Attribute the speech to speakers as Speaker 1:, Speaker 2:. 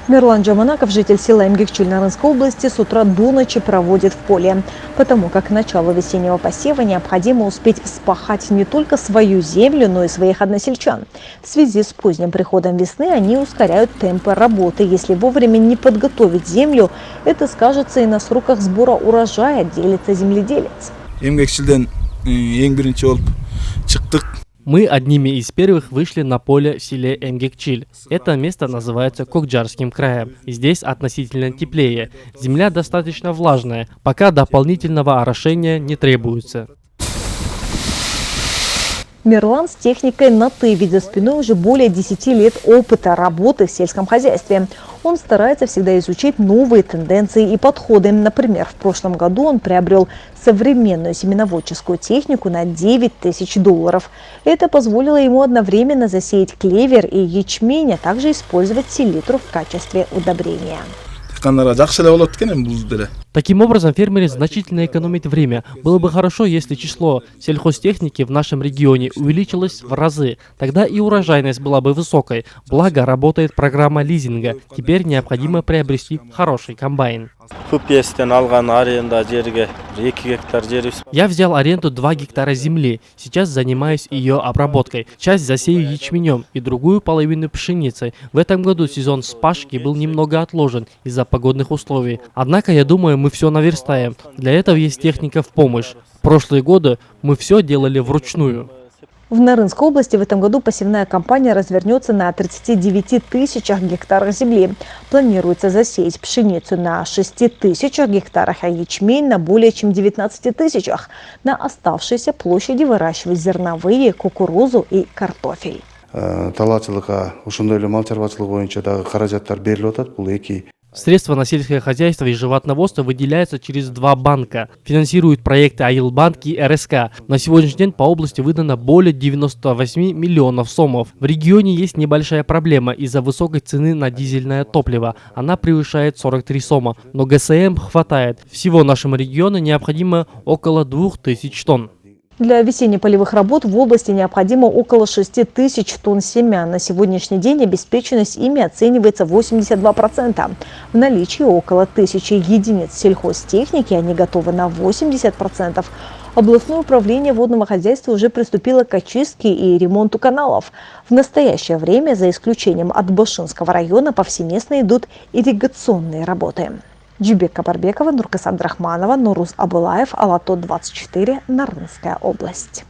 Speaker 1: Мирлан Джаманаков, житель села Эмгекчиль Нарынской области, с утра до ночи проводит в поле, потому как к началу весеннего посева необходимо успеть вспахать не только свою землю, но и своих односельчан. В связи с поздним приходом весны они ускоряют темпы работы. Если вовремя не подготовить землю, это скажется и на сроках сбора урожая, делится земледелец.
Speaker 2: Мы одними из первых вышли на поле в селе Эмгекчиль. Это место называется Кокджарским краем. Здесь относительно теплее. Земля достаточно влажная, пока дополнительного орошения не требуется.
Speaker 1: Мирлан с техникой на «ты», ведь за спиной уже более 10 лет опыта работы в сельском хозяйстве. Он старается всегда изучить новые тенденции и подходы. Например, в прошлом году он приобрел современную семеноводческую технику на $9000. Это позволило ему одновременно засеять клевер и ячмень, а также использовать селитру в качестве удобрения.
Speaker 2: Таким образом, фермеры значительно экономят время. Было бы хорошо, если число сельхозтехники в нашем регионе увеличилось в разы. Тогда и урожайность была бы высокой. Благо, работает программа лизинга. Теперь необходимо приобрести хороший комбайн. Я взял аренду 2 гектара земли. Сейчас занимаюсь ее обработкой. Часть засею ячменем и другую половину пшеницей. В этом году сезон вспашки был немного отложен из-за погодных условий. Однако, я думаю, мы все наверстаем. Для этого есть техника в помощь. В прошлые годы мы все делали вручную.
Speaker 1: В Нарынской области в этом году посевная кампания развернется на 39 тысячах гектарах земли. Планируется засеять пшеницу на 6 тысячах гектарах, а ячмень на более чем 19 тысячах. На оставшейся площади выращивать зерновые, кукурузу и картофель.
Speaker 2: Средства на сельское хозяйство и животноводство выделяются через 2 банка. Финансируют проекты Айылбанк и РСК. На сегодняшний день по области выдано более 98 миллионов сомов. В регионе есть небольшая проблема из-за высокой цены на дизельное топливо. Она превышает 43 сома. Но ГСМ хватает. Всего нашему региону необходимо около 2000 тонн.
Speaker 1: Для весенне-полевых работ в области необходимо около 6000 тонн семян. На сегодняшний день обеспеченность ими оценивается 82%. В наличии около 1000 единиц сельхозтехники, они готовы на 80%. Областное управление водного хозяйства уже приступило к очистке и ремонту каналов. В настоящее время, за исключением Атбашинского района, повсеместно идут ирригационные работы. Джубек Кабарбекова, Нуркас Абдрахманова, Нурус Абылаев, Алато 24, Нарынская область.